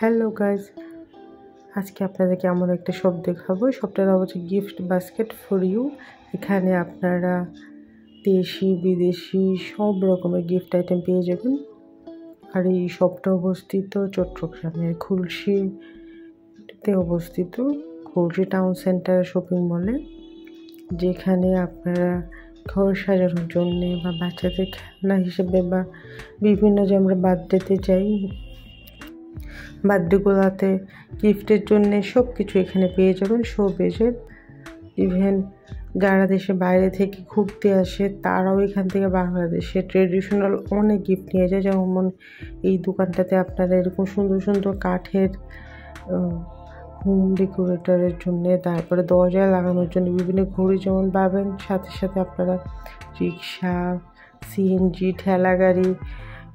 Hello guys, আজকে আপনাদেরকে এমন একটা শপ দেখাবো। শপটার নাম হচ্ছে গিফট বাস্কেট ফর ইউ। এখানে আপনারা দেশি বিদেশি সব রকমের গিফট আইটেম পেয়ে যাবেন। আর এই শপটা অবস্থিত চট্টগ্রামের খুলশিতে অবস্থিত, খুলশি টাউন সেন্টার শপিং মলে, যেখানে আপনারা ঘর সাজানোর জন্যে বা বাচ্চাদের খেলনা হিসেবে বা বিভিন্ন যে আমরা বার্থডেতে যাই, বার্থডেগুলোতে গিফটের জন্য সব কিছু এখানে পেয়ে যাবেন। শো বেজের ইভেন যারা দেশের বাইরে থেকে ঘুরতে আসে তারাও এখান থেকে বাংলাদেশে ট্রেডিশনাল অনেক গিফট নিয়ে যায়। যেমন এই দোকানটাতে আপনারা এরকম সুন্দর সুন্দর কাঠের হোম ডেকোরেটরের জন্যে, তারপরে দরজায় লাগানোর জন্য বিভিন্ন ঘড়ি যেমন পাবেন, সাথে সাথে আপনারা রিক্সা, সিএনজি, ঠেলা গাড়ি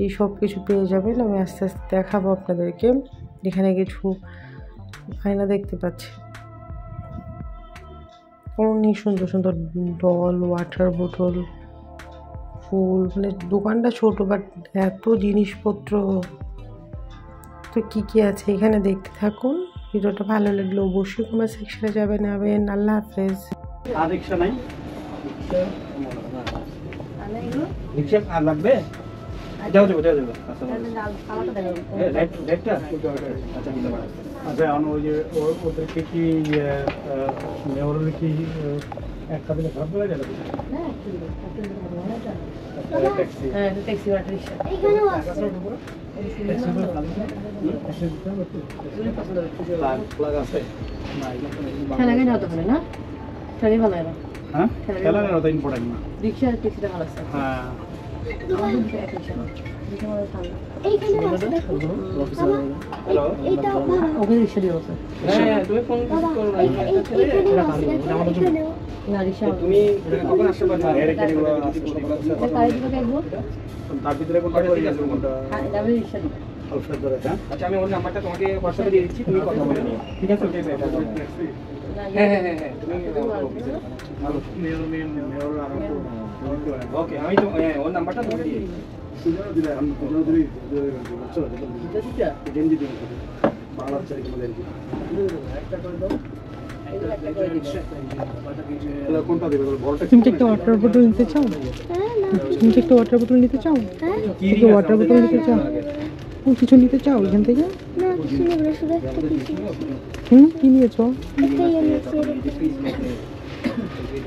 এই সব কিছু পেয়ে যাবেন। আমি আস্তে আস্তে দেখাবো আপনাদেরকে। এখানে কিছু আয়না দেখতে পাচ্ছি, অনেক সুন্দর সুন্দর ডল, ওয়াটার বোতল, ফুল, মানে দোকানটা ছোট বাট এত জিনিসপত্র। তো কী আছে এখানে দেখতে থাকুন। ভিডিওটা ভালো লাগলে অবশ্যই কমেন্ট সেকশনে যাবেন। আল্লাহ হাফেজ। আর রিক্সা নাই, রিক্সা আর লাগবে? যাও যাবো যাও যাবো। আচ্ছা এখন ওই যে ওদেরকে কি মেয়রের কি একটা দিলে খারাপ হয়ে যাবে? আচ্ছা, আমি ওর নাম্বারটা তোমাকে হোয়াটসঅ্যাপে দিয়ে দিচ্ছি, তুমি কথা বলে নিও, ঠিক আছে? ওকে, আমি তো ওর নাম্বারটা তোমাকে দিয়ে দিচ্ছি। তুমি কি একটা ওয়াটার বোতল নিতে চাও? তুমি কি একটা ওয়াটার বোতল নিতে চাও? ওয়াটার বোতল নিতে চাও? কিছু নিতে চাও এখান থেকে? কি নিয়েছো?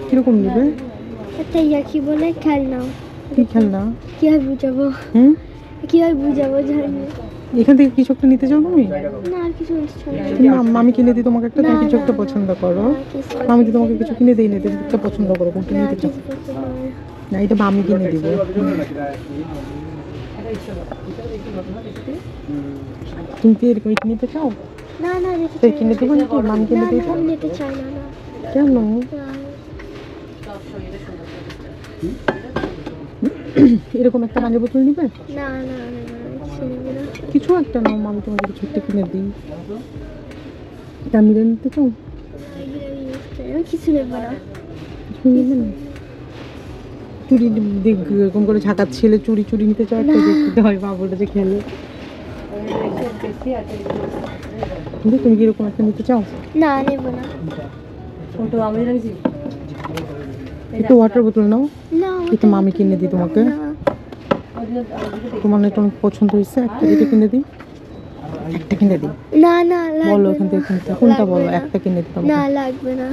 কিরকম নিবে? কি বলে খেলনা? কি খেলনা? কি আর বুঝাবো? কি আর বুঝাবো জানি। এখান থেকে কিছু একটা নিতে চাও তুমি? না, আর কিছু নিতে চাই না। আমি কিনে দিই তোমাকে একটা, তুমি কিছু একটা পছন্দ করো। আমি তো তোমাকে কিছু কিনে দিই না, তুমি একটা পছন্দ করো, কোনটা নিতে চাও? না, এটা আমি কিনে দিব। তুমি কি এরকম নিতে চাও? না না, কিনে দেবো নাকি? আমি কিনে দিই। আমি নিতে চাই না। কেন? এরকম একটা পানির বোতল নিবে? না না না, কিছু একটা নাও, আমি তোমাকে কিছু একটা কিনে দিই। দামি নিতে চাও? আমি কিছু নেব না। চুরি দেখবে এরকম করে ঝাঁকার ছেলে চুরি চুরি নিতে চাও? একটা দেখতে হয় বাবুটা যে খেলে। তুমি কিরকম একটা নিতে চাও? না, নেব না। একটু ওয়াটার বোতল নাও। না, এটা মামি কিনে দিই তোমাকে। তোমার এটা অনেক পছন্দ হয়েছে, একটা এটা কিনে দিই। একটা কিনে দিই? না না, বলো এখান থেকে কোনটা বলো, একটা কিনে দিই। না, লাগবে না।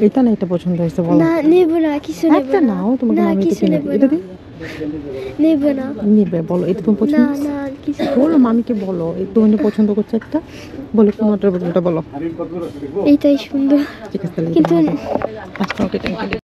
এটা না, এটা পছন্দ হয়েছে বলো। না, নেব না, কিছু নেব না। একটা নাও, তোমাকে মামি এটা কিনে দিই। এটা দিই? নেব না। নিবে, বলো এটা তুমি পছন্দ? না না, কিছু বলো মামিকে, বলো তুমি পছন্দ করছো একটা, বলো কোন ওয়াটার বোতলটা বলো। এইটাই সুন্দর। ঠিক আছে, কিন্তু আচ্ছা ওকে, থ্যাংক ইউ।